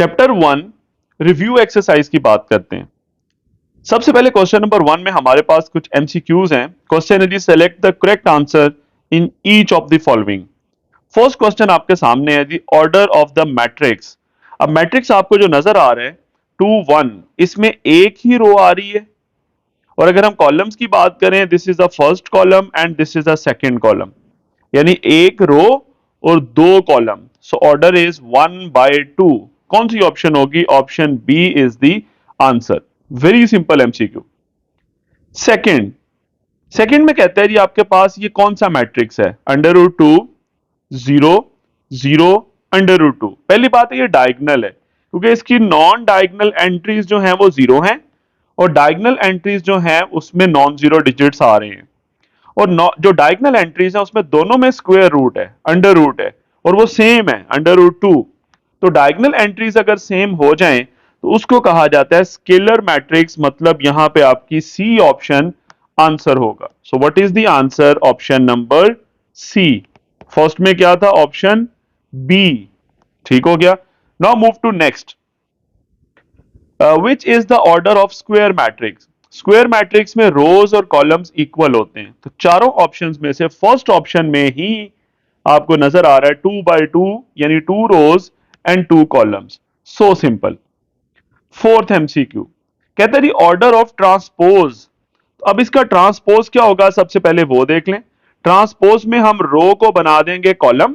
Chapter 1 review exercise की बात करते हैं। सबसे पहले क्वेश्चन नंबर 1 में हमारे पास कुछ एमसीक्यूज हैं। क्वेश्चन है जी, select the correct answer in each of the following. First question आपके सामने है जी, ऑर्डर ऑफ द मैट्रिक्स। अब मैट्रिक्स आपको जो नजर आ रहा है 2 1, इसमें एक ही रो आ रही है। और अगर हम कॉलम्स की बात करें, this is the first column and this is the second column, यानी एक रो और दो कॉलम। So order is 1/2। कौन सी ऑप्शन होगी? Option B is the answer. Very simple MCQ. Second second में कहता है जी, आपके पास ये कौन सा मैट्रिक्स है? √2 0 0 √2। पहली बात है ये डायगनल है, क्योंकि इसकी नॉन डायगनल एंट्रीज जो हैं वो जीरो हैं, और डायगनल एंट्रीज जो हैं उसमें नॉन जीरो डिजिट्स आ रहे हैं। और जो डायगनल एंट्रीज है उसमें दोनों में स्क्वायर रूट है, अंडर रूट है, और वो सेम है √2। तो डायगनल एंट्रीज अगर सेम हो जाएं तो उसको कहा जाता है स्केलर मैट्रिक्स। मतलब यहां पे आपकी सी ऑप्शन आंसर होगा। So what is the answer? Option number C. First में क्या था? Option B. ठीक हो गया। Now move to next. Which is the order of square matrix? Square matrix में रोज और कॉलम्स इक्वल होते हैं, तो चारों ऑप्शंस में से फर्स्ट ऑप्शन में ही आपको नजर आ रहा है 2/2, यानी 2 रोज and 2 columns. So simple. Fourth MCQ कहता है ऑर्डर ऑफ ट्रांसपोज। अब इसका ट्रांसपोज क्या होगा? सबसे पहले वो देख लें। ट्रांसपोज में हम रो को बना देंगे कॉलम,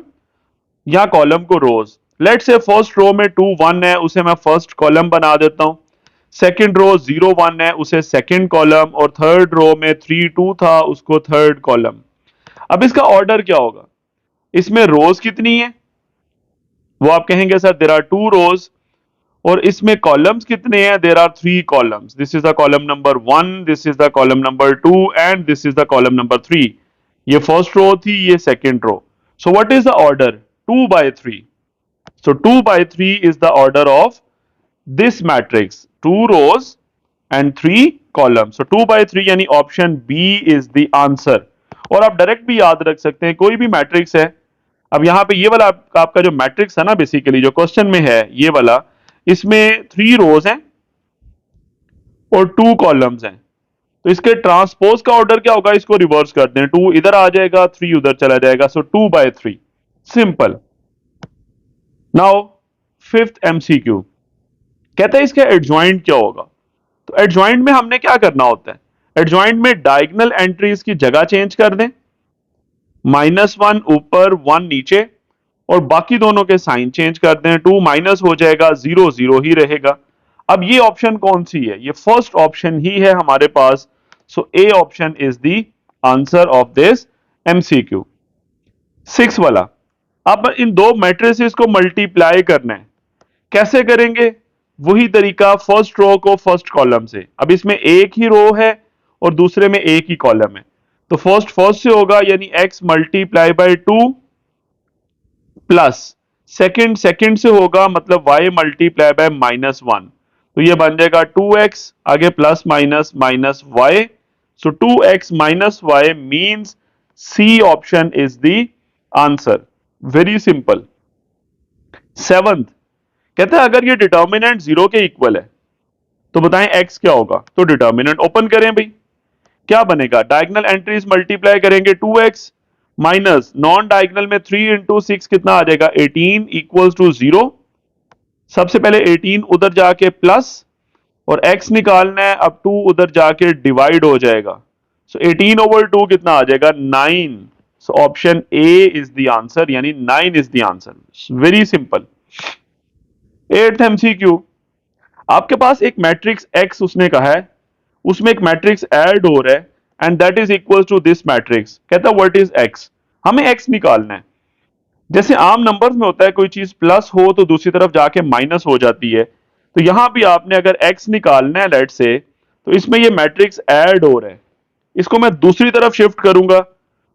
या कॉलम को रोज। लेट से फर्स्ट रो में 2 1 है, उसे मैं फर्स्ट कॉलम बना देता हूं। सेकंड रो 0 1 है, उसे सेकंड कॉलम, और थर्ड रो में 3 2 था, उसको थर्ड कॉलम। अब इसका ऑर्डर क्या होगा? इसमें रोज कितनी है वो आप कहेंगे सर देयर आर 2 रोज। और इसमें कॉलम्स कितने हैं? There are 3 columns. This is the column number 1, this is the column number 2 and this is the column number 3। ये फर्स्ट रो थी, ये second row. So what is the order? 2/3। So 2/3 is the order of this matrix. 2 rows and 3 columns. So 2/3 यानी option B is the answer. और आप direct भी याद रख सकते हैं, कोई भी मैट्रिक्स है। अब यहां पे ये वाला आपका जो मैट्रिक्स है ना, बेसिकली जो क्वेश्चन में है ये वाला, इसमें 3 रोज हैं और 2 कॉलम्स हैं। तो इसके ट्रांसपोज का ऑर्डर क्या होगा? इसको रिवर्स कर दें, 2 इधर आ जाएगा, 3 उधर चला जाएगा। सो 2/3 सिंपल। नाउ फिफ्थ एमसीक्यू कहता है इसका एडजॉइंट क्या होगा? तो एडजॉइंट में हमने क्या करना होता है? एडजॉइंट में डायगनल एंट्रीज की जगह चेंज कर दें, -1 ऊपर 1 नीचे, और बाकी दोनों के साइन चेंज कर दें। 2 माइनस हो जाएगा, 0 0 ही रहेगा। अब ये ऑप्शन कौन सी है? ये फर्स्ट ऑप्शन ही है हमारे पास। सो A option is the answer of this MCQ. 6 वाला, अब इन दो मैट्रिसेस को मल्टीप्लाई करना है। कैसे करेंगे? वही तरीका, फर्स्ट रो को फर्स्ट कॉलम से। अब इसमें एक ही रो है और दूसरे में एक ही कॉलम है, तो फर्स्ट फर्स्ट से होगा, यानी x multiply by 2, plus second second से होगा, मतलब y मल्टीप्लाई बाय -1। तो ये बन जाएगा 2x, आगे प्लस माइनस माइनस y। सो 2x minus y means C option is the answer. Very simple. Seventh कहते हैं अगर ये डिटर्मिनेंट 0 के इक्वल है तो बताएं x क्या होगा? तो डिटर्मिनेंट ओपन करें भाई, क्या बनेगा? डायगोनल एंट्रीज मल्टीप्लाई करेंगे, 2x माइनस नॉन डायगोनल में 3 इंटू 6 कितना आ जाएगा? 18 इक्वल्स टू 0। सबसे पहले 18 उधर जाके प्लस, और x निकालना है, अब 2 उधर जाके डिवाइड हो जाएगा। सो 18/2 कितना आ जाएगा? 9। So option A is the answer, यानी 9 is the answer. Very simple. 8th MCQ, आपके पास एक मैट्रिक्स x उसने कहा है, उसमें एक मैट्रिक्स ऐड हो रहा है, and that is equal to this matrix. कहता है व्हाट इज x? हमें x निकालना है। जैसे आम नंबर्स में होता है, कोई चीज प्लस हो तो दूसरी तरफ जाके माइनस हो जाती है, तो यहां भी आपने अगर x निकालना है लेट से, तो इसमें ये मैट्रिक्स ऐड हो रहा है, इसको मैं दूसरी तरफ शिफ्ट करूंगा,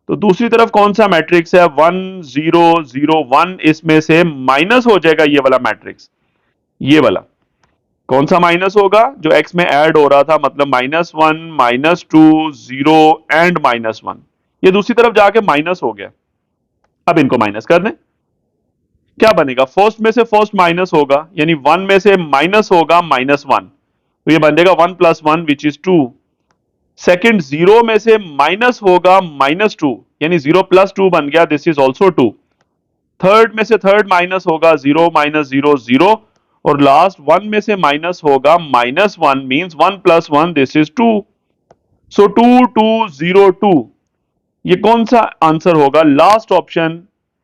तो दूसरी तरफ कौन सा मैट्रिक्स है? 1 0 0 1, इसमें से माइनस हो जाएगा ये वाला मैट्रिक्स। ये वाला कौन सा माइनस होगा? जो x में ऐड हो रहा था, मतलब -1 -2 0 एंड -1, ये दूसरी तरफ जाके माइनस हो गया। अब इनको माइनस कर दें, क्या बनेगा, फर्स्ट में से फर्स्ट माइनस होगा यानी वन में से माइनस होगा -1, तो ये बनेगा 1 + 1 विच इज 2। सेकंड, जीरो में से माइनस होगा -2 यानी 0 + 2 बन गया, दिस इज ऑल्सो 2। थर्ड में से थर्ड माइनस होगा, 0 - 0 0, और लास्ट वन में से माइनस होगा -1 मींस 1 + 1, दिस इज 2। सो 2 2 0 2, ये कौन सा आंसर होगा, लास्ट ऑप्शन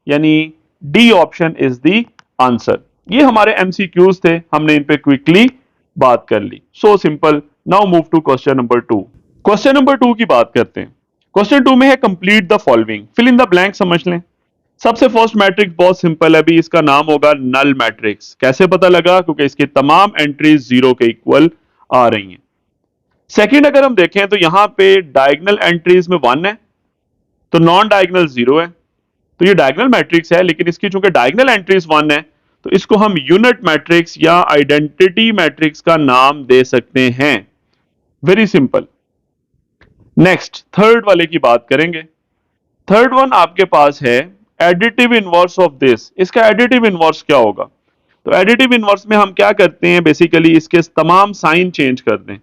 यानी D option is the answer. ये हमारे एमसीक्यूज थे, हमने इन पे क्विकली बात कर ली। So simple. Now move to question number 2। Question number 2 की बात करते हैं। क्वेश्चन 2 में है complete the following, fill in the blank समझ लें। सबसे फर्स्ट मैट्रिक्स बहुत सिंपल है, अभी इसका नाम होगा नल मैट्रिक्स। कैसे पता लगा, क्योंकि इसकी तमाम एंट्रीज जीरो के इक्वल आ रही हैं। सेकंड, अगर हम देखें तो यहां पे डायगोनल एंट्रीज में 1 है, तो नॉन डायगोनल 0 है, तो ये डायगोनल मैट्रिक्स है, लेकिन इसकी चूंकि डायगोनल एंट्रीज 1 है तो इसको हम यूनिट मैट्रिक्स या आइडेंटिटी मैट्रिक्स का नाम दे सकते हैं। Very simple. नेक्स्ट, थर्ड वाले की बात करेंगे। थर्ड वन आपके पास है एडिटिव इनवर्स ऑफ दिस। इसका एडिटिव इनवर्स क्या होगा, तो एडिटिव इनवर्स में हम क्या करते हैं, बेसिकली इसके तमाम साइन चेंज कर दें।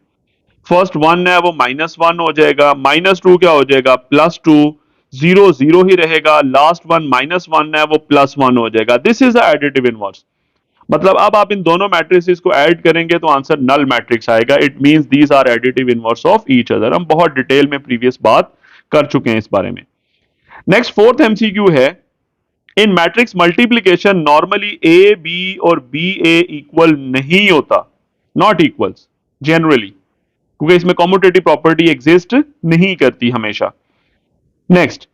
फर्स्ट 1 है वो -1 हो जाएगा, -2 क्या हो जाएगा +2, 0 0 ही रहेगा, लास्ट वन -1 है वो +1 हो जाएगा। This is the additive inverse. मतलब अब आप इन दोनों मैट्रिसेस को ऐड करेंगे तो आंसर नल मैट्रिक्स आएगा। It means these are additive inverse of each other. हम बहुत डिटेल में प्रीवियस बात कर चुके हैं इस बारे में। नेक्स्ट, फोर्थ एमसीक्यू है, इन matrix multiplication normally A B और बी ए इक्वल नहीं होता, नॉट इक्वल्स जनरली, क्योंकि इसमें कॉम्यूटेटिव प्रॉपर्टी एग्जिस्ट नहीं करती हमेशा। Next,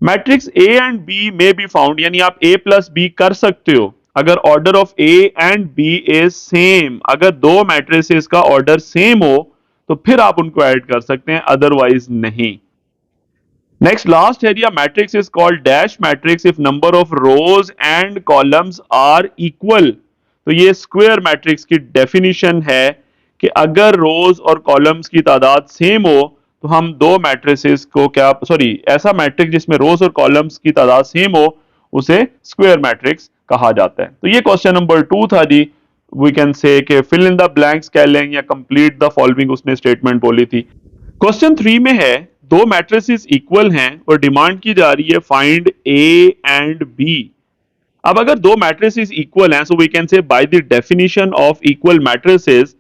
matrix A and B में बी फाउंड, यानी आप ए प्लस बी कर सकते हो अगर order of A and B is same. अगर दो मैट्रिसेस का ऑर्डर सेम हो तो फिर आप उनको ऐड कर सकते हैं, अदरवाइज नहीं। Next, last area, matrix is called dash matrix if number of rows and columns are equal. तो ये स्क्वायर मैट्रिक्स की डेफिनेशन है कि अगर रोज और कॉलम्स की तादाद सेम हो तो हम दो मैट्रिसेस को क्या, सॉरी, ऐसा मैट्रिक्स जिसमें रोज और कॉलम्स की तादाद सेम हो उसे स्क्वायर मैट्रिक्स कहा जाता है। तो ये क्वेश्चन नंबर 2 था जी। वी कैन से कि फिल इन द ब्लैंक्स कह लें या कंप्लीट द फॉलोइंग उसने स्टेटमेंट बोली थी। क्वेश्चन 3 में है, दो मैट्रिसेस इक्वल हैं और डिमांड की जा रही है फाइंड ए एंड बी। अब अगर दो मैट्रिसेस इक्वल हैं, so we can say by the definition of equal matrices,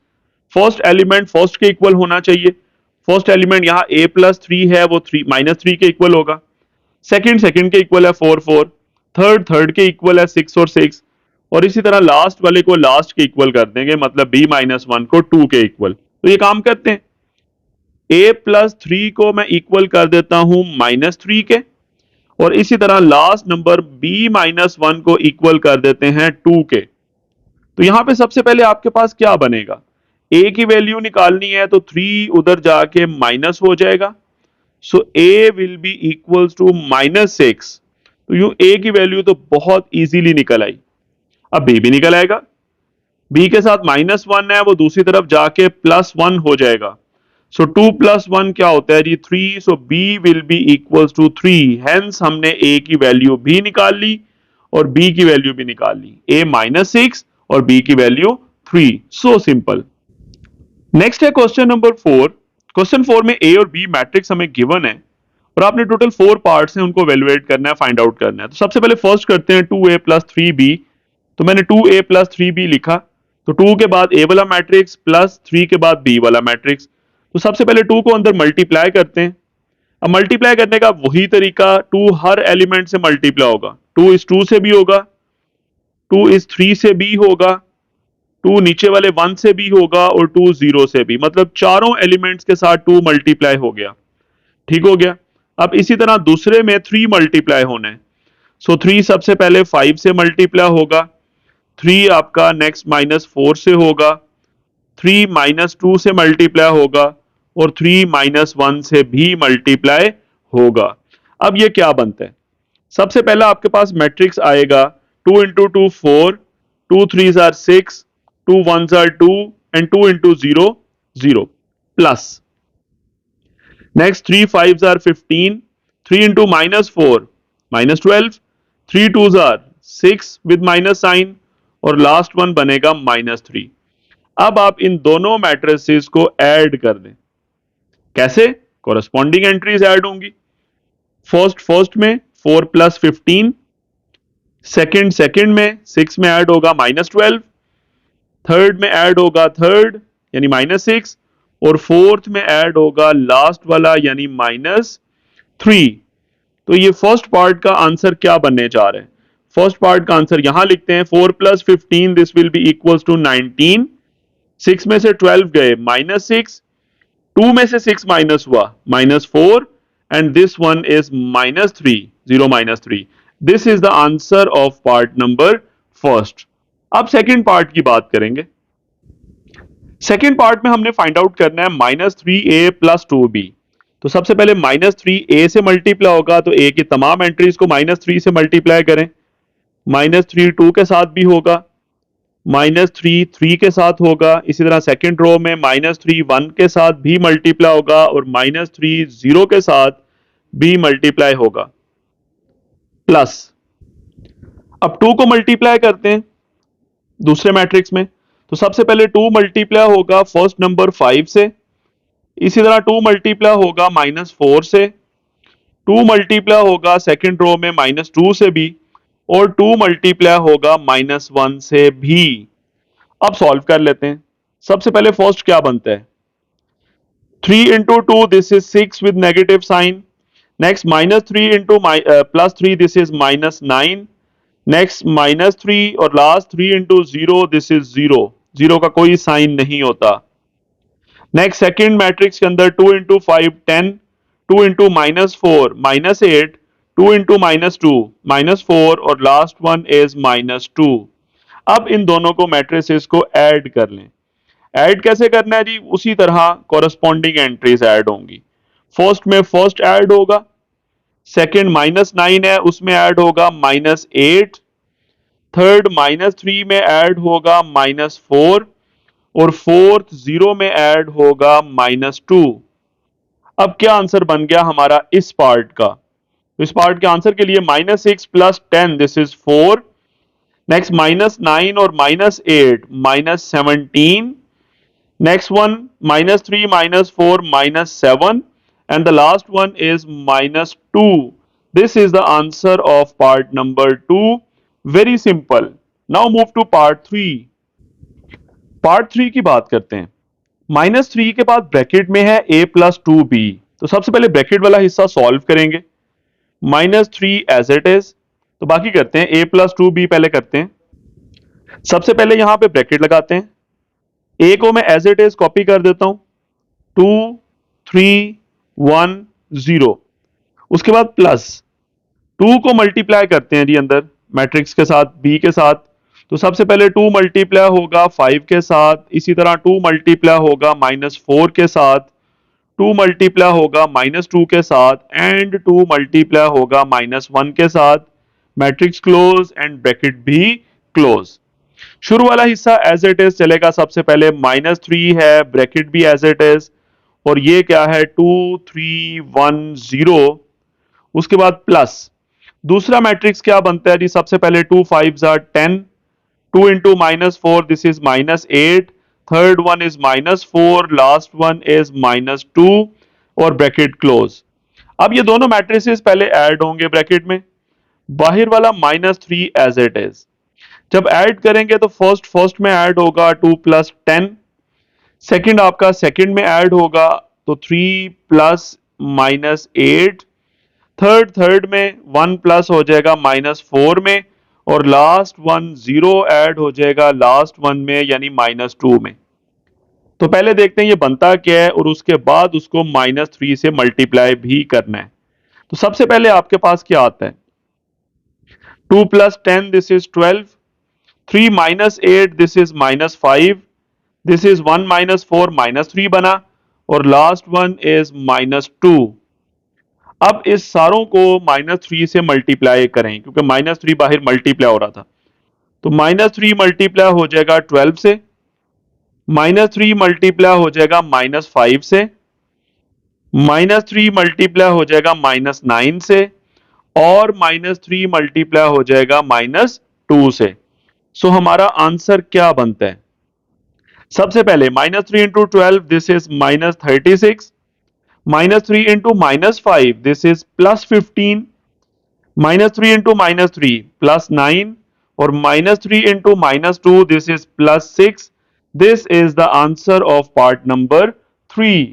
first element first के इक्वल होना चाहिए। फर्स्ट एलिमेंट यहाँ a + 3 है, वो -3 के इक्वल होगा। सेकंड सेकंड के इक्वल है 4 4, थर्ड थर्ड के इक्वल है 6 और 6, और इसी तरह लास्ट वाले को लास्ट के इक्वल कर देंगे, मतलब b-1 को 2 के इक्वल। तो ये काम करते हैं, a + 3 को मैं इक्वल कर देता हूं -3 के, और इसी तरह लास्ट नंबर b-1 को इक्वल कर देते हैं 2 के। तो यहां पे सबसे पहले आपके पास क्या बनेगा, a की वैल्यू निकालनी है तो 3 उधर जाके माइनस हो जाएगा, so a will be equals to -6। तो यू a की वैल्यू तो बहुत इजीली निकल आई। अब b भी निकल आएगा, b के साथ -1 है वो दूसरी तरफ जाके +1 हो जाएगा, सो 2 + 1 क्या होता है जी 3, so b will be equals to 3। Hence हमने a की वैल्यू भी निकाल ली और b की वैल्यू भी निकाल ली, a -6 और b की वैल्यू 3। So simple. नेक्स्ट है क्वेश्चन नंबर 4। क्वेश्चन 4 में ए और बी मैट्रिक्स हमें गिवन है और आपने टोटल 4 पार्ट्स हैं, उनको वैल्यूएट करना है, फाइंड आउट करना है। तो सबसे पहले फर्स्ट करते हैं 2a + 3b। तो मैंने 2a + 3b लिखा, तो 2 के बाद a वाला मैट्रिक्स प्लस 3 के बाद b वाला मैट्रिक्स। तो सबसे पहले 2 को अंदर मल्टीप्लाई करते हैं। अब मल्टीप्लाई करने का वही तरीका, 2 हर एलिमेंट से मल्टीप्लाई होगा, 2 इस 2 से भी होगा, 2 इस 3 से भी होगा, 2 नीचे वाले 1 से भी होगा और 2 0 से भी, मतलब चारों एलिमेंट्स के साथ 2 मल्टीप्लाई हो गया। ठीक हो गया। अब इसी तरह दूसरे में 3 मल्टीप्लाई होना है, सो 3 सबसे पहले 5 से मल्टीप्लाई होगा, 3 आपका नेक्स्ट -4 से होगा, 3 -2 से मल्टीप्लाई होगा और 3 -1 से भी मल्टीप्लाई होगा। अब ये क्या बनता है, सबसे पहला आपके पास मैट्रिक्स आएगा 2 × 2 4, 2 3s are 6, 2 1s are 2 and 2 × 0 0 plus. Next 3 5s are 15, 3 × -4 -12, 3 2s are 6 with minus sign और लास्ट वन बनेगा -3। अब आप इन दोनों मैट्रिसेस को ऐड कर दें। कैसे? कोरस्पॉन्डिंग एंट्रीज ऐड होंगी। फर्स्ट में 4 + 15, सेकंड में 6 में ऐड होगा -12, थर्ड में ऐड होगा थर्ड यानी -6 और फोर्थ में ऐड होगा लास्ट वाला यानी -3। तो ये फर्स्ट पार्ट का आंसर क्या बनने जा रहा है? फर्स्ट पार्ट का आंसर यहां लिखते हैं 4 + 15 this will be equals to 19। 6 में से 12 गए -6, 2 में से 6 माइनस हुआ -4 and this one is -3, 0 -3। This is the answer of part number first. अब सेकंड पार्ट की बात करेंगे। सेकंड पार्ट में हमने फाइंड आउट करना है -3a + 2b। तो सबसे पहले -3a से मल्टीप्लाई होगा तो a की तमाम एंट्रीज को -3 से मल्टीप्लाई करें। -3 2 के साथ भी होगा, -3 3 के साथ होगा। इसी तरह सेकंड रो में -3 1 के साथ भी मल्टीप्लाई होगा और -3 0 के साथ भी मल्टीप्लाई होगा। प्लस अब 2 को मल्टीप्लाई करते हैं दूसरे मैट्रिक्स में। तो सबसे पहले 2 मल्टीप्लाई होगा फर्स्ट नंबर 5 से, इसी तरह 2 मल्टीप्लाई होगा -4 से, 2 मल्टीप्लाई होगा सेकंड रो में -2 से भी और 2 मल्टीप्लाई होगा -1 से भी। अब सॉल्व कर लेते हैं। सबसे पहले फर्स्ट क्या बनता है? 3 into 2 this is 6 with negative sign. Next -3 into +3 this is -9. Next -3 और लास्ट 3 into 0 this is 0, 0 का कोई साइन नहीं होता। नेक्स्ट सेकंड मैट्रिक्स के अंदर 2 into 5 10, 2 into -4 -8, 2 into -2 -4 और लास्ट वन इज -2। अब इन दोनों को मैट्रिसेस को ऐड कर लें। ऐड कैसे करना है जी? उसी तरह कॉरस्पॉन्डिंग एंट्रीज ऐड होंगी। फर्स्ट में फर्स्ट ऐड होगा, सेकंड -9 है उसमें ऐड होगा -8, थर्ड -3 में ऐड होगा -4 और फोर्थ 0 में ऐड होगा -2। अब क्या आंसर बन गया हमारा इस पार्ट का? तो इस पार्ट के आंसर के लिए -6 + 10 दिस इज 4। नेक्स्ट -9 और -8 -17। Next one -3 -4 -7 and the last one is -2. This is the answer of part number 2. Very simple. Now move to part 3. Part 3 की बात करते हैं। -3 के बाद ब्रैकेट में है a + 2b। तो सबसे पहले ब्रैकेट वाला हिस्सा सॉल्व करेंगे। -3 एज इट इज, तो बाकी करते हैं a + 2b पहले करते हैं। सबसे पहले यहां पे ब्रैकेट लगाते हैं। ए को मैं एज इट इज कॉपी कर देता हूं, 2 3 1 0। उसके बाद प्लस 2 को मल्टीप्लाई करते हैं जी अंदर मैट्रिक्स के साथ बी के साथ। तो सबसे पहले 2 मल्टीप्लाई होगा 5 के साथ, इसी तरह 2 मल्टीप्लाई होगा -4 के साथ, 2 मल्टीप्लाई होगा -2 के साथ एंड 2 मल्टीप्लाई होगा -1 के साथ। मैट्रिक्स क्लोज एंड ब्रैकेट भी क्लोज। शुरू वाला हिस्सा एज इट इज चलेगा। सबसे पहले -3 है, ब्रैकेट भी एज इट इज और ये क्या है 2 3 1 0। उसके बाद प्लस दूसरा मैट्रिक्स क्या बनता है जी? सबसे पहले 2 5 10, 2 into -4 this is -8, third one is -4, last one is -2 और ब्रैकेट क्लोज। अब ये दोनों मैट्रिसेस पहले ऐड होंगे ब्रैकेट में, बाहर वाला -3 एज इट इज। जब ऐड करेंगे तो फर्स्ट में ऐड होगा 2 + 10, सेकंड आपका सेकंड में ऐड होगा तो 3 + -8, थर्ड में 1 प्लस हो जाएगा -4 में और लास्ट वन 0 ऐड हो जाएगा लास्ट वन में यानी -2 में। तो पहले देखते हैं ये बनता क्या है और उसके बाद उसको -3 से मल्टीप्लाई भी करना है। तो सबसे पहले आपके पास क्या आता है? 2 + 10 this is 12, 3 -8 this is -5, this is 1 -4 -3 बना और लास्ट वन इज -2। अब इस सारों को -3 से मल्टीप्लाई करें क्योंकि -3 बाहर मल्टीप्लाई हो रहा था। तो -3 मल्टीप्लाई हो जाएगा 12 से, -3 मल्टीप्लाई हो जाएगा -5 से, -3 मल्टीप्लाई हो जाएगा -9 से और -3 मल्टीप्लाई हो जाएगा -2 से। सो हमारा आंसर क्या बनता है? सबसे पहले -3 into 12 this is -36, -3 into -5 this is +15, -3 into -3 +9 और -3 into -2 this is +6। This is the answer of part number 3।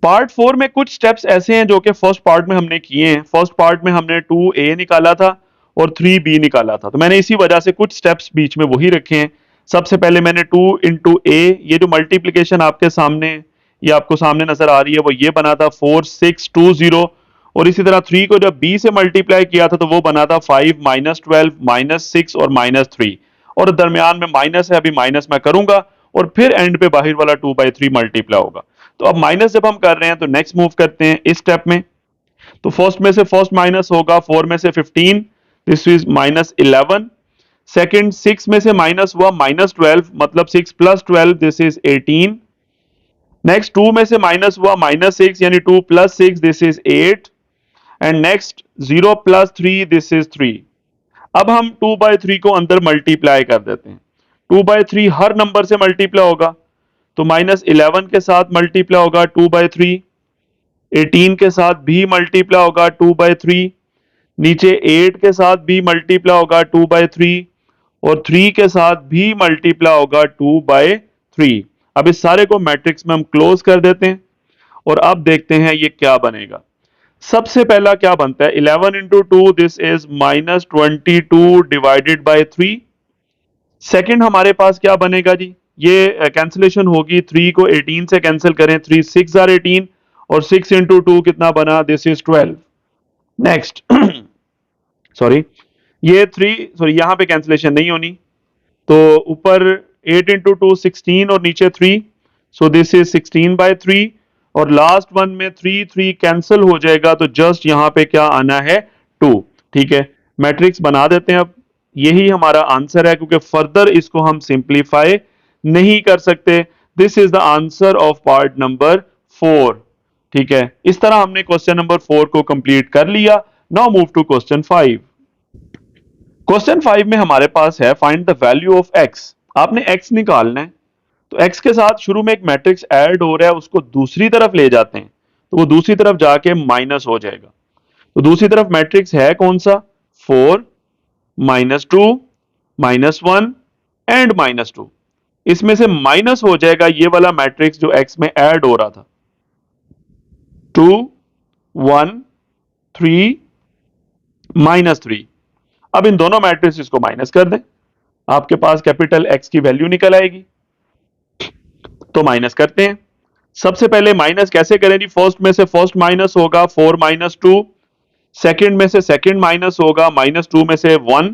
Part 4 में कुछ स्टेप्स ऐसे हैं जो कि फर्स्ट पार्ट में हमने किए हैं। फर्स्ट पार्ट में हमने 2a निकाला था और 3b निकाला था, तो मैंने इसी वजह से कुछ स्टेप्स बीच में वही रखे हैं। सबसे पहले मैंने 2 इंटू ए, ये जो मल्टीप्लीकेशन आपके सामने, ये आपको सामने नजर आ रही है, वो ये बना था 4620। और इसी तरह 3 को जब b से मल्टीप्लाई किया था तो वो बना था 5 -12 -6 और -3। और दरमियान में माइनस है, अभी माइनस मैं करूंगा और फिर एंड पे बाहर वाला 2/3 मल्टीप्लाई होगा। तो अब माइनस जब हम कर रहे हैं तो नेक्स्ट मूव करते हैं इस स्टेप में। तो फर्स्ट में से फर्स्ट माइनस होगा 4 में से 15, दिस इज -11। सेकंड 6 में से माइनस हुआ -12, मतलब 6 + 12 दिस इज 18। नेक्स्ट 2 में से माइनस हुआ -6 यानी 2 + 6 this is 8। And next 0 + 3 this is 3। अब हम 2/3 को अंदर मल्टीप्लाई कर देते हैं। 2/3 हर नंबर से मल्टीप्लाई होगा, तो -11 के साथ मल्टीप्लाई होगा 2/3, 18 के साथ भी मल्टीप्लाई होगा 2/3, नीचे 8 के साथ भी मल्टीप्लाई होगा 2/3 और 3 के साथ भी मल्टीप्लाई होगा 2/3। अब इस सारे को मैट्रिक्स में हम क्लोज कर देते हैं और अब देखते हैं ये क्या बनेगा। सबसे पहला क्या बनता है? 11 into 2 this is -22 divided by 3। Second हमारे पास क्या बनेगा जी? ये कैंसिलेशन होगी, 3 को 18 से कैंसिल करें, 3 6 आर 18 और 6 इंटू 2 कितना बना? This is 12। नेक्स्ट सॉरी, ये 3 सॉरी यहां पे कैंसिलेशन नहीं होनी, तो ऊपर 8 इंटू 2 16 और नीचे 3, सो दिस इज 16/3 और लास्ट वन में 3 3 कैंसिल हो जाएगा, तो जस्ट यहां पे क्या आना है? 2। ठीक है, मैट्रिक्स बना देते हैं अब। यही हमारा आंसर है, क्योंकि फर्दर इसको हम सिंप्लीफाई नहीं कर सकते। This is the answer of part number 4। ठीक है, इस तरह हमने क्वेश्चन नंबर 4 को कंप्लीट कर लिया। Now move to question 5। Question 5 में हमारे पास है find the value of x. आपने एक्स निकालना है, तो एक्स के साथ शुरू में एक मैट्रिक्स ऐड हो रहा है, उसको दूसरी तरफ ले जाते हैं तो वो दूसरी तरफ जाके माइनस हो जाएगा। तो दूसरी तरफ मैट्रिक्स है कौन सा? 4 -2 -1 एंड -2। इसमें से माइनस हो जाएगा ये वाला मैट्रिक्स जो एक्स में ऐड हो रहा था, 2 1 3 -3। अब इन दोनों मैट्रिक्स को माइनस कर दें, आपके पास कैपिटल एक्स की वैल्यू निकल आएगी। तो माइनस करते हैं। सबसे पहले माइनस कैसे करें जी? फर्स्ट में से फर्स्ट माइनस होगा 4 -2, सेकंड में से सेकंड माइनस होगा -2 में से 1,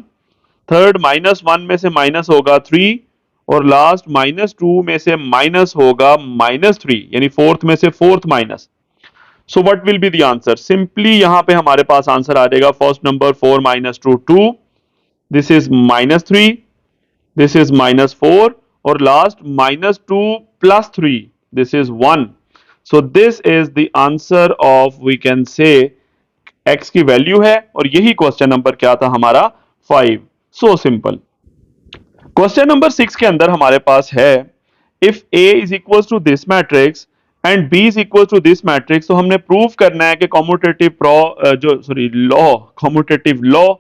थर्ड -1 में से माइनस होगा 3 और लास्ट -2 में से माइनस होगा -3, यानी फोर्थ में से fourth minus. So what will be the answer? Simply यहां पे हमारे पास आंसर आ जाएगा first number 4 -2 2, this is -3, this is -4 और लास्ट -2 + 3, this is 1। So this is the answer of, we can say, x की वैल्यू है और यही क्वेश्चन नंबर क्या था हमारा? 5। So simple. क्वेश्चन नंबर 6 के अंदर हमारे पास है if a is equal to this matrix and b is equal to this matrix, तो हमने प्रूव करना है कि कॉम्यूटेटिव कॉम्यूटेटिव लॉ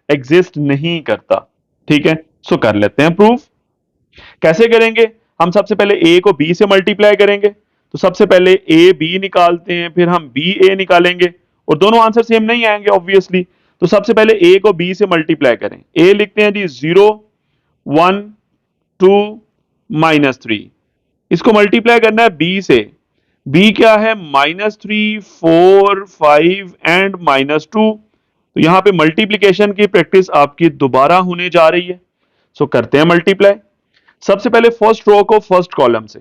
एग्जिस्ट नहीं करता। ठीक है, सो कर लेते हैं प्रूफ। कैसे करेंगे? हम सबसे पहले a को b से मल्टीप्लाई करेंगे, तो सबसे पहले a b निकालते हैं, फिर हम b a निकालेंगे और दोनों आंसर सेम नहीं आएंगे ऑब्वियसली। तो सबसे पहले a को b से मल्टीप्लाई करें। a लिखते हैं जी 0 1 2 -3, इसको मल्टीप्लाई करना है b से। b क्या है? -3 4 5 एंड -2। तो यहां पे मल्टीप्लीकेशन की प्रैक्टिस आपकी दोबारा होने जा रही है। सो करते हैं मल्टीप्लाई। सबसे पहले फर्स्ट रो को फर्स्ट कॉलम से,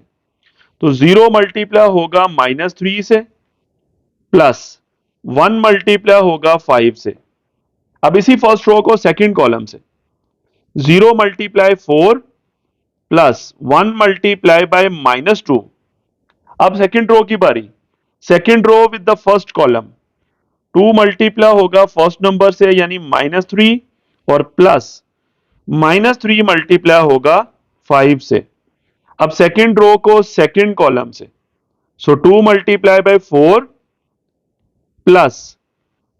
तो 0 मल्टीप्लाई होगा -3 से प्लस 1 मल्टीप्लाई होगा 5 से। अब इसी फर्स्ट रो को सेकंड कॉलम से, 0 मल्टीप्लाई 4 प्लस 1 मल्टीप्लाई बाय -2। अब सेकंड रो की बारी, second row with the first column, 2 multiply होगा फर्स्ट नंबर से यानी -3 और प्लस -3 मल्टीप्लाई होगा 5 से। अब सेकंड रो को सेकंड कॉलम से, सो 2 multiply bye 4 plus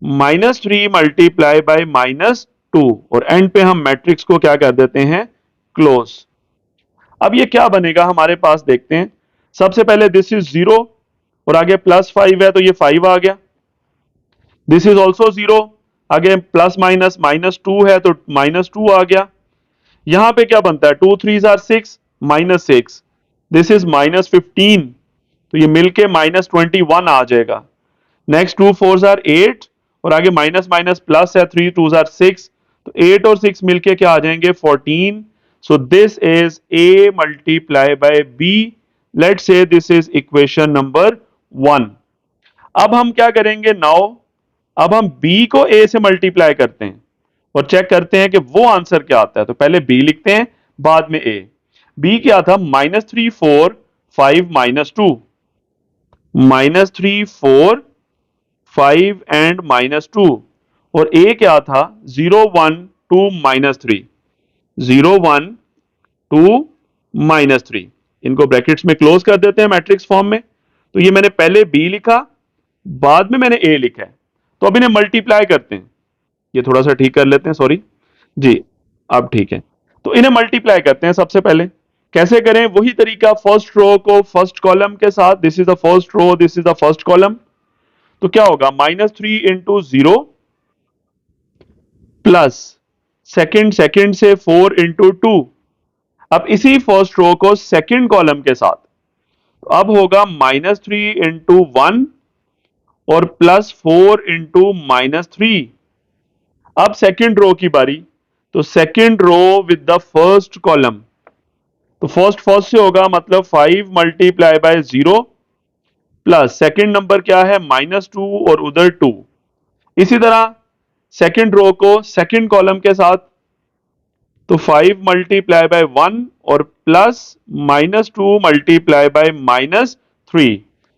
-3 multiply by -2 और एंड पे हम मैट्रिक्स को क्या कर देते हैं, क्लोज। अब ये क्या बनेगा हमारे पास, देखते हैं। सबसे पहले दिस इज 0 और आगे +5 है तो ये 5 आ गया। दिस इज ऑल्सो 0, आगे प्लस माइनस -2 है तो -2 आ गया। यहां पे क्या बनता है, 2 3 आर 6 -6, दिस इज -15 तो ये मिलके -21 आ जाएगा। नेक्स्ट 2 4 आर 8 और आगे माइनस माइनस प्लस है, 3 2 आर 6 तो 8 और 6 मिलके क्या आ जाएंगे, 14। सो this is A multiply by B। Let's say this is equation number 1। अब हम क्या करेंगे नाउ, अब हम B को A से मल्टीप्लाई करते हैं और चेक करते हैं कि वो आंसर क्या आता है। तो पहले B लिखते हैं, बाद में A। B क्या था, -3 4 5 -2, -3 4 5 एंड -2 और A क्या था, 0 1 2 -3, 0 1 2 -3। इनको ब्रैकेट्स में क्लोज कर देते हैं मैट्रिक्स फॉर्म में। तो ये मैंने पहले B लिखा, बाद में मैंने A लिखा है। तो अब इन्हें मल्टीप्लाई करते हैं, ये थोड़ा सा ठीक कर लेते हैं, सॉरी जी, अब ठीक है। तो इन्हें मल्टीप्लाई करते हैं सबसे पहले। कैसे करें, वही तरीका, फर्स्ट रो को फर्स्ट कॉलम के साथ, this is the first row, this is the first column. तो क्या होगा, -3 इंटू 0 प्लस सेकंड से 4 इंटू 2। अब इसी फर्स्ट रो को सेकंड कॉलम के साथ, तो अब होगा -3 इंटू 1 और +4 इंटू -3। अब सेकंड रो की बारी, तो second row with the first column, तो फर्स्ट से होगा, मतलब 5 multiply by 0 plus second number क्या है, -2 और उधर 2। इसी तरह सेकंड रो को सेकंड कॉलम के साथ, तो 5 मल्टीप्लाई बाय 1 और प्लस -2 मल्टीप्लाई बाय -3।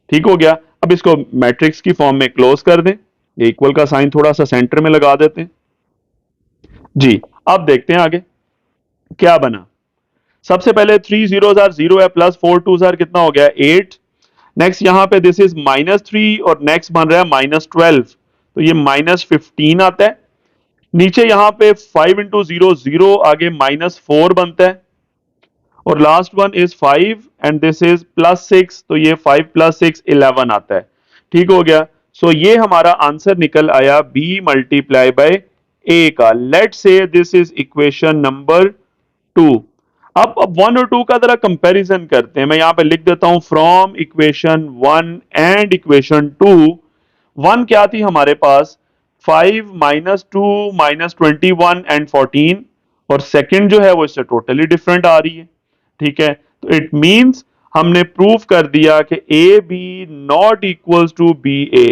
ठीक हो गया। अब इसको मैट्रिक्स की फॉर्म में क्लोज कर दें, इक्वल का साइन थोड़ा सा सेंटर में लगा देते हैं जी। अब देखते हैं आगे क्या बना। सबसे पहले 3 zeros आर 0 है, प्लस 4 2s आर कितना हो गया, 8। नेक्स्ट यहां पे दिस इज -3 और नेक्स्ट बन रहा है -12 तो ये -15 आता है। नीचे यहां पे 5 इंटू 0 0, आगे -4 बनता है और last one is 5 and this is +6 तो ये 5 + 6 11 आता है। ठीक हो गया। सो ये हमारा आंसर निकल आया B मल्टीप्लाई बाय A का। Late say this is equation number 2। अब 1 और 2 का जरा कंपैरिजन करते हैं। मैं यहां पे लिख देता हूं फ्रॉम इक्वेशन 1 एंड इक्वेशन 2। 1 क्या थी हमारे पास, 5 -2 -21 एंड 14 और सेकंड जो है वो इससे टोटली डिफरेंट आ रही है। ठीक है, तो इट मींस हमने प्रूव कर दिया कि A B not equals to be A,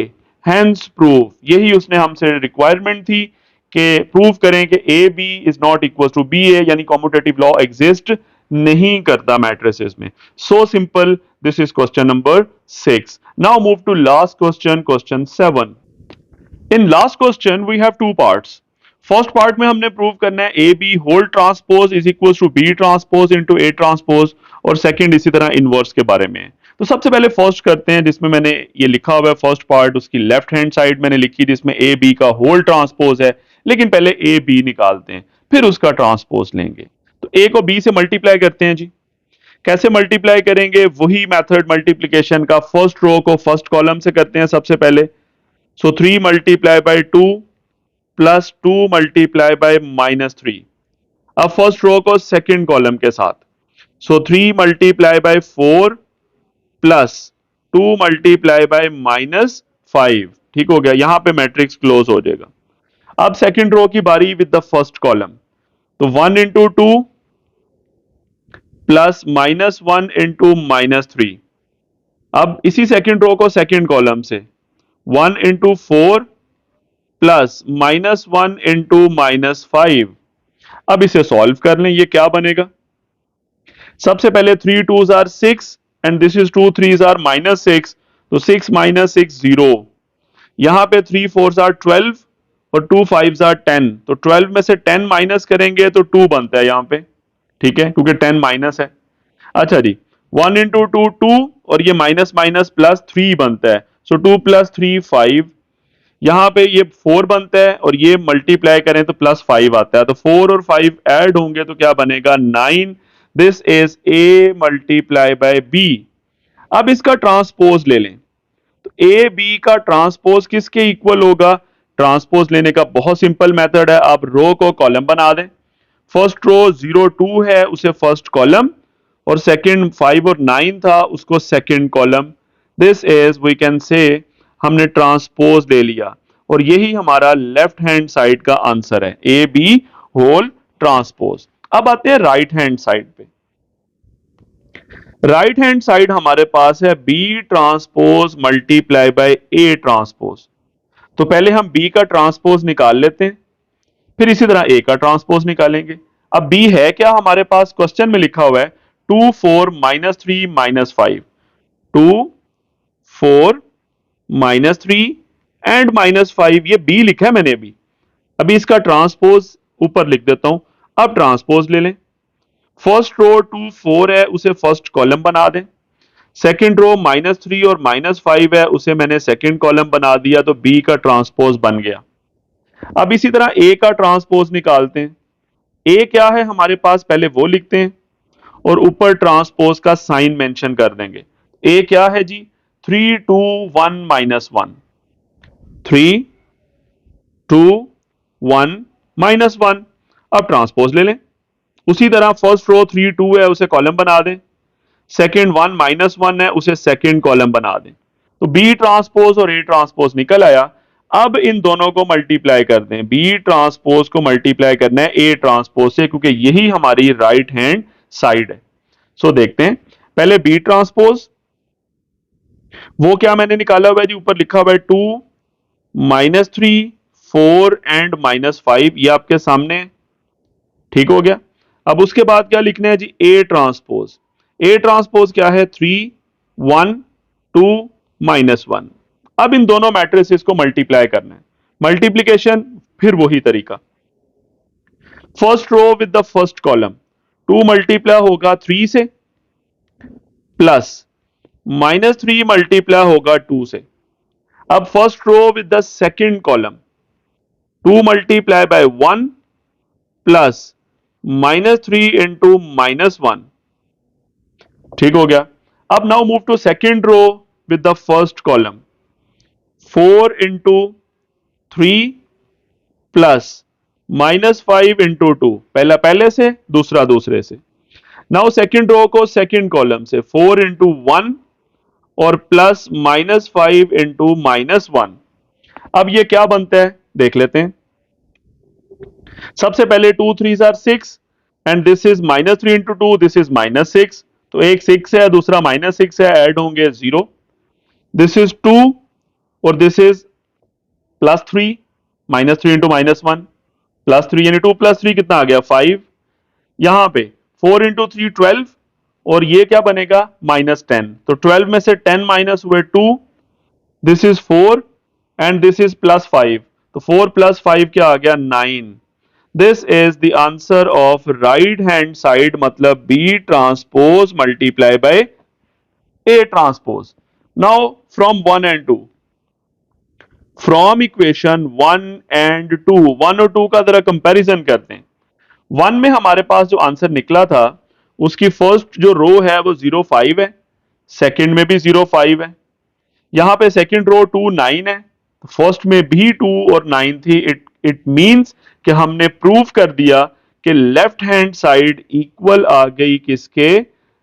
hence proof. यही उसने हमसे रिक्वायरमेंट थी कि प्रूव करें कि A B is not equal to B ए, यानी कॉम्यूटेटिव लॉ एग्जिस्ट नहीं करता मैट्रिसेस में। So simple, this is question number 6। Now move to last question, question 7। In last question we have two parts. First part में हमने prove करना है A B whole transpose is equal to B transpose into A transpose, और second इसी तरह inverse के बारे में। तो सबसे पहले फर्स्ट करते हैं, जिसमें मैंने ये लिखा हुआ है फर्स्ट पार्ट, उसकी लेफ्ट हैंड साइड मैंने लिखी जिसमें ए बी का होल ट्रांसपोज है। लेकिन पहले ए बी निकालते हैं, फिर उसका ट्रांसपोज लेंगे। तो ए को बी से मल्टीप्लाई करते हैं जी। कैसे मल्टीप्लाई करेंगे, वही मेथड मल्टीप्लीकेशन का, फर्स्ट रो को फर्स्ट कॉलम से करते हैं सबसे पहले। सो 3 multiply by 2 plus 2 multiply bye -3। अब फर्स्ट रो को सेकंड कॉलम के साथ, सो 3 multiply by 4 plus 2 multiply bye -5। ठीक हो गया, यहां पे मैट्रिक्स क्लोज हो जाएगा। अब सेकंड रो की बारी विद द फर्स्ट कॉलम, तो 1 इंटू 2 प्लस -1 इंटू -3। अब इसी सेकंड रो को सेकंड कॉलम से 1 इंटू 4 प्लस -1 इंटू -5। अब इसे सॉल्व कर लें, ये क्या बनेगा। सबसे पहले 3 2s are 6 and this is 2 3s are -6, तो 6 - 6 0, यहां पे 3 4 आर 12 और 2 5 आर 10, तो 12 में से 10 माइनस करेंगे तो 2 बनता है यहां पे, ठीक है, क्योंकि 10 माइनस है। अच्छा जी, 1 इंटू टू 2, और ये माइनस माइनस प्लस 3 बनता है, सो 2 प्लस 3 5, यहां पे ये 4 बनता है और ये मल्टीप्लाई करें तो प्लस 5 आता है, तो 4 और 5 ऐड होंगे तो क्या बनेगा 9। This is A multiply by B. अब इसका ट्रांसपोज ले लें, तो ए बी का ट्रांसपोज किसके इक्वल होगा? ट्रांसपोज लेने का बहुत सिंपल मेथड है, आप रो को कॉलम बना दें। फर्स्ट रो 0 2 है उसे फर्स्ट कॉलम, और सेकंड 5 और 9 था उसको second column. This is we can say हमने ट्रांसपोज ले लिया, और यही हमारा लेफ्ट हैंड साइड का आंसर है, ए बी होल ट्रांसपोज। अब आते हैं राइट हैंड साइड पे। राइट हैंड साइड हमारे पास है B transpose multiply by A transpose. तो पहले हम बी का ट्रांसपोज निकाल लेते हैं, फिर इसी तरह ए का ट्रांसपोज निकालेंगे। अब बी है क्या हमारे पास? क्वेश्चन में लिखा हुआ है 2 4 minus 3 minus 5, 2 4 minus 3 and minus 5, ये बी लिखा है मैंने अभी इसका ट्रांसपोज ऊपर लिख देता हूं। अब ट्रांसपोज ले लें, फर्स्ट रो 2 4 है उसे फर्स्ट कॉलम बना दें, सेकंड रो माइनस 3 और माइनस 5 है उसे मैंने सेकंड कॉलम बना दिया, तो बी का ट्रांसपोज बन गया। अब इसी तरह ए का ट्रांसपोज निकालते हैं। ए क्या है हमारे पास, पहले वो लिखते हैं और ऊपर ट्रांसपोज का साइन मेंशन कर देंगे। ए क्या है जी? 3 2 1 माइनस 1, 3 2 1 माइनस 1। अब ट्रांसपोज ले लें, उसी तरह फर्स्ट रो 3 2 है उसे कॉलम बना दें, सेकंड 1 माइनस 1 है उसे सेकंड कॉलम बना दें, तो बी ट्रांसपोज और ए ट्रांसपोज निकल आया। अब इन दोनों को मल्टीप्लाई कर दें, बी ट्रांसपोज को मल्टीप्लाई करना है ए ट्रांसपोज से, क्योंकि यही हमारी राइट हैंड साइड है। सो देखते हैं, पहले बी ट्रांसपोज, वो क्या मैंने निकाला हुआ है जी, ऊपर लिखा हुआ है 2 माइनस 3 4 एंड माइनस 5, ये आपके सामने, ठीक हो गया। अब उसके बाद क्या लिखना है जी, ए ट्रांसपोज। ए ट्रांसपोज क्या है? 3 1 2 माइनस 1। अब इन दोनों मैट्रिसेस को मल्टीप्लाई करना है, मल्टीप्लीकेशन फिर वही तरीका, first row with the first column, 2 multiply होगा 3 से, प्लस माइनस 3 मल्टीप्लाई होगा 2 से। अब first row with the second column, 2 multiply by 1 plus minus 3 into minus 1, ठीक हो गया। अब now move to second row with the first column, 4 into 3 plus minus 5 into 2, पहला पहले से दूसरा दूसरे से। नाउ सेकंड रो को सेकंड कॉलम से 4 इंटू 1 और प्लस माइनस 5 इंटू माइनस 1। अब ये क्या बनता है देख लेते हैं। सबसे पहले 2 3 are 6 and this is minus 3 into 2, this is minus 6, तो एक 6 है दूसरा माइनस 6 है, ऐड होंगे 0। दिस इज 2 और this is plus 3, minus 3 into minus 1 plus 3, यानी 2 प्लस 3 कितना आ गया 5। यहां पे 4 इंटू 3 12, और ये क्या बनेगा माइनस 10, तो 12 में से 10 माइनस हुए 2, this is 4 and this is plus 5, तो 4 प्लस 5 क्या आ गया 9। This is the answer of right hand side, मतलब B transpose multiply by A transpose. Now from 1 and 2, from equation 1 and 2, 1 और 2 का जरा कंपैरिजन करते हैं। 1 में हमारे पास जो आंसर निकला था उसकी फर्स्ट जो रो है वो 0 5 है, सेकंड में भी 0 5 है, यहां पे सेकंड रो 2 9 है, फर्स्ट में भी 2 और 9 थी। इट मींस कि हमने प्रूव कर दिया कि लेफ्ट हैंड साइड इक्वल आ गई किसके?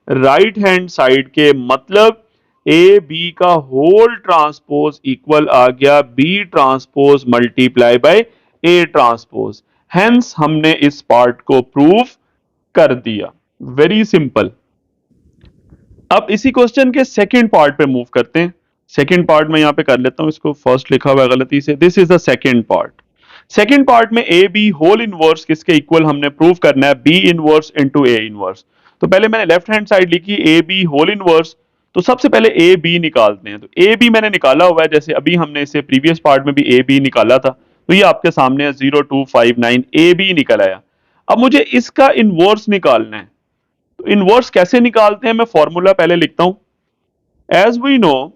राइट हैंड साइड के, मतलब ए बी का होल ट्रांसपोज इक्वल आ गया B transpose multiply by A transpose. Hence हमने इस पार्ट को प्रूव कर दिया। Very simple. अब इसी क्वेश्चन के सेकंड पार्ट पे मूव करते हैं। सेकंड पार्ट में यहां पे कर लेता हूं, इसको फर्स्ट लिखा हुआ है गलती से, this is the second part. Second part में ए बी होल इनवर्स किसके इक्वल हमने प्रूव करना है, B inverse into A inverse. तो पहले मैंने लेफ्ट हैंड साइड लिखी ए बी होल इनवर्स, तो सबसे पहले ए बी निकालते हैं। तो ए बी मैंने निकाला हुआ है, जैसे अभी हमने इसे प्रीवियस पार्ट में भी ए बी निकाला था, तो ये आपके सामने है 0259 ए बी निकल आया। अब मुझे इसका इनवर्स निकालना है। तो इनवर्स कैसे निकालते हैं, मैं फॉर्मूला पहले लिखता हूं। एज वी नो,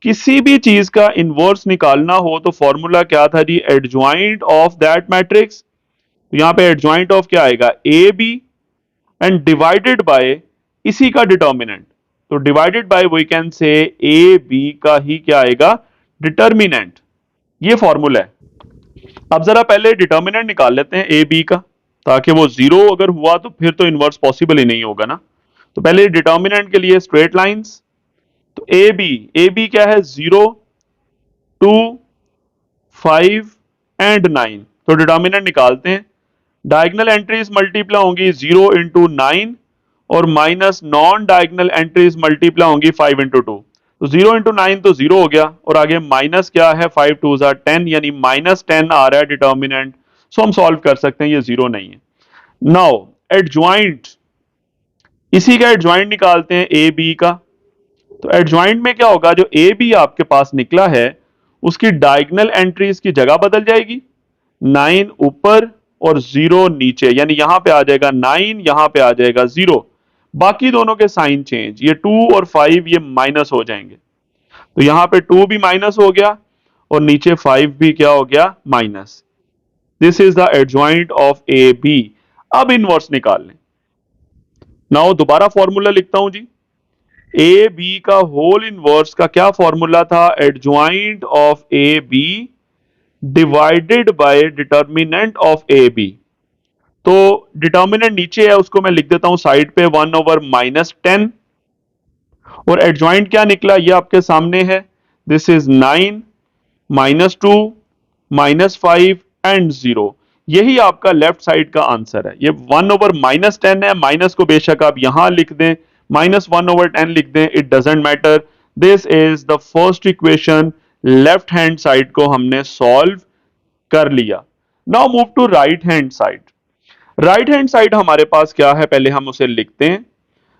किसी भी चीज का इनवर्स निकालना हो तो फॉर्मूला क्या था जी, एडजॉइंट ऑफ दैट मैट्रिक्स। तो यहां पे एडजॉइंट ऑफ क्या आएगा, A B, and divided by इसी का डिटर्मिनेंट। तो डिवाइडेड बाय वी कैन से ए बी का ही क्या आएगा, डिटर्मिनेंट। ये फॉर्मूला है। अब जरा पहले डिटर्मिनेंट निकाल लेते हैं ए बी का, ताकि वो जीरो अगर हुआ तो फिर तो इनवर्स पॉसिबल ही नहीं होगा ना। तो पहले डिटर्मिनेंट के लिए स्ट्रेट लाइंस। तो ए बी क्या है, 0, 2, 5 एंड 9। तो डिटर्मिनेंट निकालते हैं। डायगनल एंट्रीज मल्टीप्लाई होंगी 0 इंटू 9, और minus non diagonal entries multiply होंगी 5 इंटू 2। तो 0 इंटू 9 तो 0 हो गया, और आगे माइनस क्या है, 5 टू 10, यानी -10 आ रहा है डिटर्मिनेंट। सो हम सॉल्व कर सकते हैं, ये 0 नहीं है। नाउ एडजॉइंट, इसी का एडजॉइंट निकालते हैं ए बी का। तो एडजॉइंट में क्या होगा, जो ए बी आपके पास निकला है उसकी डायगनल एंट्रीज की जगह बदल जाएगी। 9 ऊपर और 0 नीचे, यानी यहां पे आ जाएगा 9, यहां पे आ जाएगा 0। बाकी दोनों के साइन चेंज, ये 2 और 5 ये माइनस हो जाएंगे। तो यहां पे 2 भी माइनस हो गया और नीचे 5 भी क्या हो गया, minus. This is the adjoint of A B. अब इनवर्स निकाल लें। नाउ दोबारा फॉर्मूला लिखता हूं जी। ए बी का होल इनवर्स का क्या फॉर्मूला था, adjoint of A B divided by determinant of A B. तो डिटर्मिनेंट नीचे है, उसको मैं लिख देता हूं साइड पे, 1/-10। और एडजॉइंट क्या निकला, ये आपके सामने है। This is 9, -2, -5 and 0। यही आपका लेफ्ट साइड का आंसर है। ये 1/-10 है, माइनस को बेशक आप यहां लिख दें, -1/10 लिख दें, it doesn't matter. This is the first equation. Left hand side को हमने सॉल्व कर लिया। Now move to right hand side. Right hand side हमारे पास क्या है, पहले हम उसे लिखते हैं।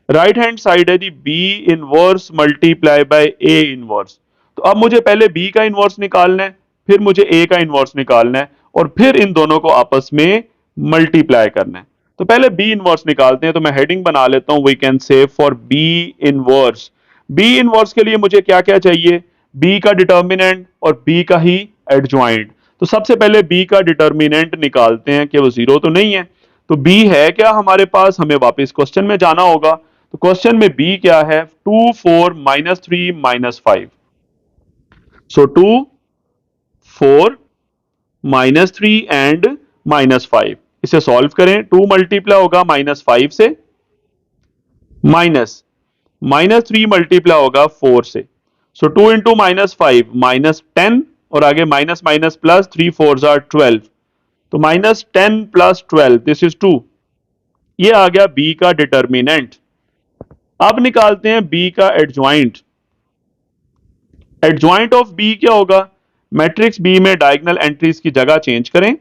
राइट हैंड साइड है जी B inverse multiply by A inverse. तो अब मुझे पहले बी का इनवर्स निकालना है, फिर मुझे ए का इनवर्स निकालना है, और फिर इन दोनों को आपस में मल्टीप्लाई करना है। तो पहले बी इनवर्स निकालते हैं। तो मैं हेडिंग बना लेता हूं, we can say for B inverse. B inverse के लिए मुझे क्या क्या चाहिए, बी का डिटर्मिनेंट और बी का ही एडजॉइंट। तो सबसे पहले बी का डिटर्मिनेंट निकालते हैं कि वो जीरो तो नहीं है। तो बी है क्या हमारे पास, हमें वापस क्वेश्चन में जाना होगा। तो क्वेश्चन में बी क्या है, 2, 4, -3, -5। सो 2, 4, -3 एंड -5। इसे सॉल्व करें। 2 मल्टीप्लाई होगा -5 से, माइनस -3 मल्टीप्लाई होगा 4 से। सो 2 इंटू -5 -10, और आगे माइनस माइनस प्लस, 3 4 आर 12। तो -10 + 12, दिस इज 2। ये आ गया बी का डिटर्मिनेंट। अब निकालते हैं बी का एडजॉइंट। एडजॉइंट ऑफ बी क्या होगा, मैट्रिक्स बी में डायगोनल एंट्रीज की जगह चेंज करें।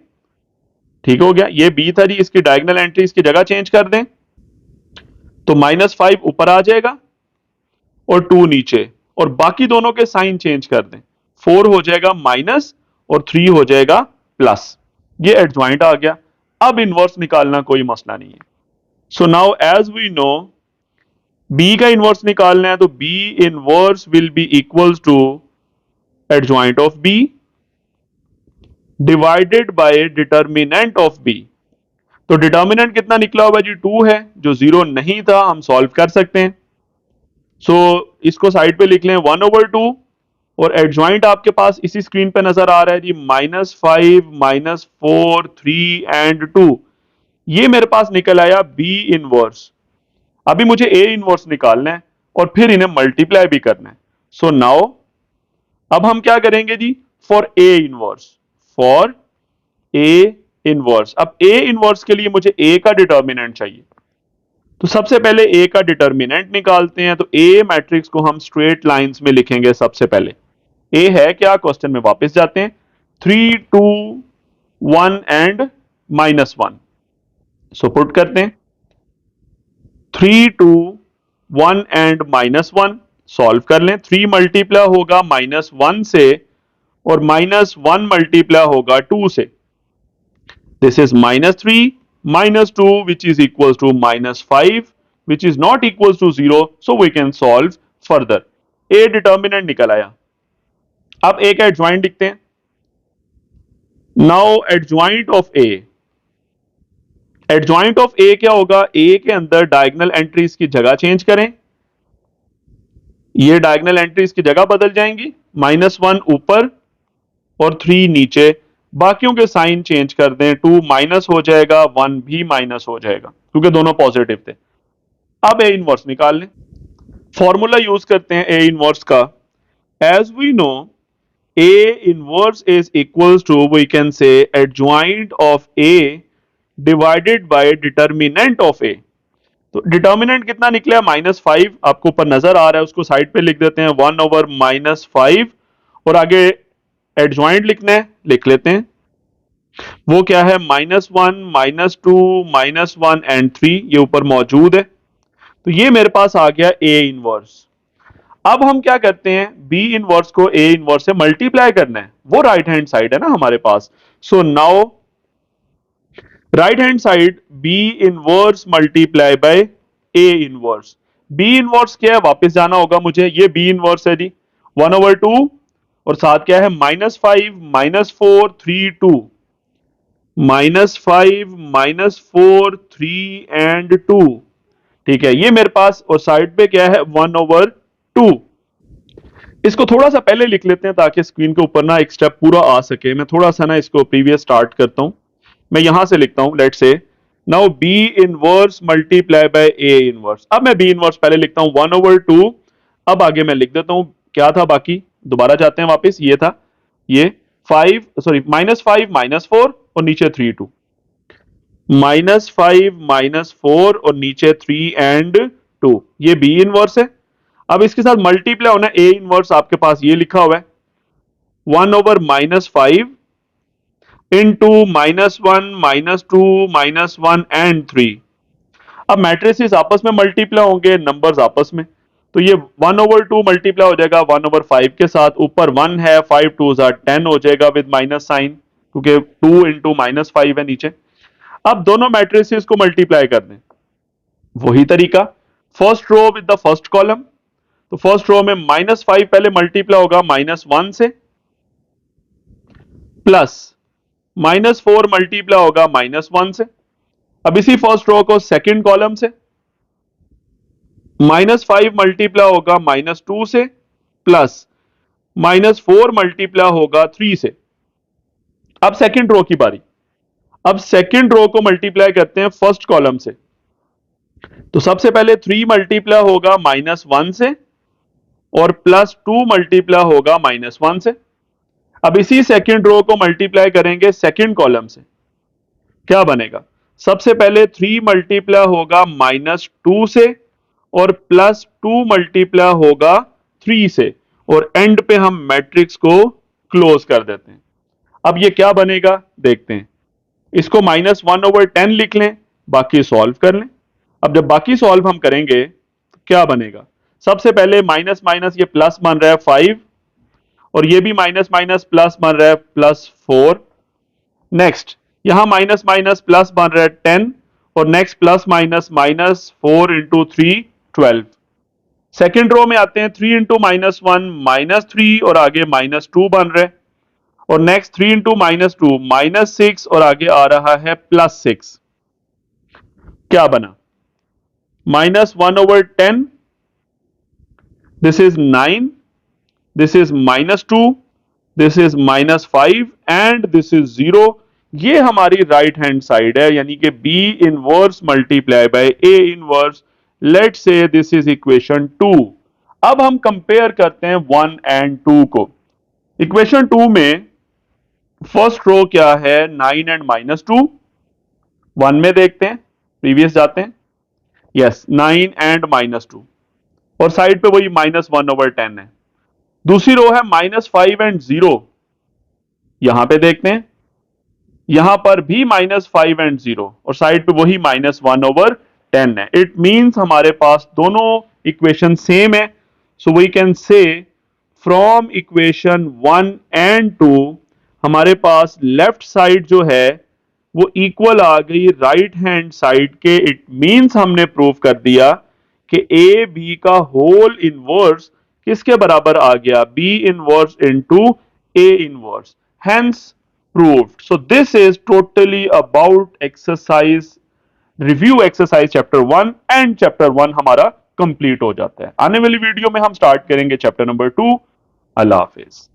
ठीक हो गया, ये बी था जी, इसकी डायगोनल एंट्रीज की जगह चेंज कर दें। तो -5 ऊपर आ जाएगा और 2 नीचे, और बाकी दोनों के साइन चेंज कर दें। 4 हो जाएगा माइनस और 3 हो जाएगा प्लस। ये एडजॉइंट आ गया। अब इनवर्स निकालना कोई मसला नहीं है। So now as we know, B का इनवर्स निकालना है, तो B inverse will be equals to adjoint of B divided by determinant of B. तो डिटर्मिनेंट कितना निकला हुआ जी, 2 है, जो 0 नहीं था, हम सॉल्व कर सकते हैं। सो इसको साइड पे लिख लें, 1/2, और एडजॉइंट आपके पास इसी स्क्रीन पे नजर आ रहा है जी, -5, -4, 3 एंड 2। ये मेरे पास निकल आया बी इनवर्स। अभी मुझे ए इनवर्स निकालना है और फिर इन्हें मल्टीप्लाई भी करना है। सो नाउ अब हम क्या करेंगे जी, for A inverse, for a inverse. अब ए इनवर्स के लिए मुझे ए का डिटर्मिनेंट चाहिए। तो सबसे पहले ए का डिटर्मिनेंट निकालते हैं। तो ए मैट्रिक्स को हम स्ट्रेट लाइंस में लिखेंगे। सबसे पहले ए है क्या, क्वेश्चन में वापस जाते हैं। 3, 2, 1 एंड -1। सो पुट करते हैं 3, 2, 1 एंड -1। सॉल्व कर लें। 3 मल्टीप्लाई होगा -1 से और -1 मल्टीप्लाई होगा 2 से। This is -3 -2 which is equals to -5 which is not equals to 0, so we can solve further। a determinant निकल आया। अब a का एडजॉइंट लिखते हैं। Now adjoint of a, adjoint of a क्या होगा? a के अंदर डायगोनल एंट्रीज की जगह चेंज करें, ये डायगोनल एंट्रीज की जगह बदल जाएंगी, -1 ऊपर और 3 नीचे, बाकियों के साइन चेंज कर दें, 2 माइनस हो जाएगा, 1 भी माइनस हो जाएगा क्योंकि दोनों पॉजिटिव थे। अब ए इनवर्स निकाल लें। फॉर्मूला यूज करते हैं ए इनवर्स का। As we no A inverse is equals to, we can से adjoint of A divided by determinant of ए। तो डिटर्मिनेंट कितना निकला? -5, आपको ऊपर नजर आ रहा है, उसको साइड पे लिख देते हैं, 1/-5, और आगे एडजॉइंट लिखना है, लिख लेते हैं। वो क्या है? -1, -2, -1 एंड 3, ये ऊपर मौजूद है। तो ये मेरे पास आ गया ए इनवर्स। अब हम क्या करते हैं? बी इनवर्स को ए इनवर्स से मल्टीप्लाई करना है, वो राइट हैंड साइड है ना हमारे पास। So now right hand side B inverse multiply by A inverse. B inverse क्या है? वापस जाना होगा मुझे, ये बी इनवर्स है जी, 1/2 और साथ क्या है? -5, -4, 3, 2, -5, -4, 3 एंड 2। ठीक है, ये मेरे पास, और साइड पे क्या है? 1/2। इसको थोड़ा सा पहले लिख लेते हैं ताकि स्क्रीन के ऊपर ना एक स्टेप पूरा आ सके। मैं थोड़ा सा ना इसको प्रीवियस स्टार्ट करता हूं। मैं यहां से लिखता हूं, let's say now B inverse multiply by A inverse. अब मैं बी इनवर्स पहले लिखता हूं 1/2। अब आगे मैं लिख देता हूं, क्या था बाकी, दोबारा जाते हैं वापस, ये था, ये -5 -4 और नीचे 3, 2, -5 -4 और नीचे 3 एंड 2, ये बी इनवर्स है। अब इसके साथ मल्टीप्लाई होना ए इनवर्स, आपके पास ये लिखा हुआ है 1/-5 into -1 -2 -1 एंड 3। अब मैट्रिसेस आपस में मल्टीप्लाई होंगे, नंबर्स आपस में, तो ये 1/2 मल्टीप्लाई हो जाएगा 1/5 के साथ, ऊपर 1 है, 5 2 10 हो जाएगा विद माइनस साइन, क्योंकि 2 इंटू -5 है नीचे। अब दोनों मैट्रिसेस को मल्टीप्लाई कर दें, वही तरीका, first row with the first column. तो फर्स्ट रो में -5 पहले मल्टीप्लाई होगा -1 से, प्लस -4 मल्टीप्लाई होगा -1 से। अब इसी फर्स्ट रो को सेकंड कॉलम से, -5 मल्टीप्लाई होगा -2 से, प्लस -4 मल्टीप्लाई होगा 3 से। अब सेकंड रो की बारी। अब सेकंड रो को मल्टीप्लाई करते हैं फर्स्ट कॉलम से, तो सबसे पहले 3 मल्टीप्लाई होगा -1 से और +2 मल्टीप्लाई होगा -1 से। अब इसी सेकंड रो को मल्टीप्लाई करेंगे सेकंड कॉलम से, क्या बनेगा? सबसे पहले 3 मल्टीप्लाई होगा -2 से और +2 मल्टीप्लाई होगा 3 से, और एंड पे हम मैट्रिक्स को क्लोज कर देते हैं। अब ये क्या बनेगा देखते हैं। इसको -1/10 लिख लें, बाकी सॉल्व कर लें। अब जब बाकी सॉल्व हम करेंगे तो क्या बनेगा? सबसे पहले माइनस माइनस ये प्लस बन रहा है 5, और ये भी माइनस माइनस प्लस बन रहा है +4। नेक्स्ट यहां माइनस माइनस प्लस बन रहा है 10, और next plus minus -4 into 3 12। Second row में आते हैं, 3 इंटू -1 -3 और आगे -2 बन रहे, और नेक्स्ट 3 इंटू -2 -6 और आगे आ रहा है +6। क्या बना? -1/10, this is 9, this is -2, this is -5 and this is 0। ये हमारी राइट हैंड साइड है, यानी कि B inverse multiply by A inverse. Let say this is equation 2। अब हम कंपेयर करते हैं 1 एंड 2 को। इक्वेशन 2 में फर्स्ट रो क्या है? 9 एंड -2। 1 में देखते हैं, प्रीवियस जाते हैं, यस 9 एंड -2, और साइड पे वही -1/10 है। दूसरी रो है -5 एंड 0, यहां पे देखते हैं, यहां पर भी -5 एंड 0 और साइड पे वही -1/10 है। इट मींस हमारे पास दोनों इक्वेशन सेम है। So we can say from equation 1 and 2 हमारे पास लेफ्ट साइड जो है वो इक्वल आ गई राइट हैंड साइड के। इट मींस हमने प्रूव कर दिया कि ए बी का होल इनवर्स किसके बराबर आ गया, B inverse into A inverse, hence proved. So this is totally about exercise review exercise chapter 1 and chapter 1 हमारा कंप्लीट हो जाता है। आने वाली वीडियो में हम स्टार्ट करेंगे चैप्टर नंबर 2। अल्लाह हाफिज।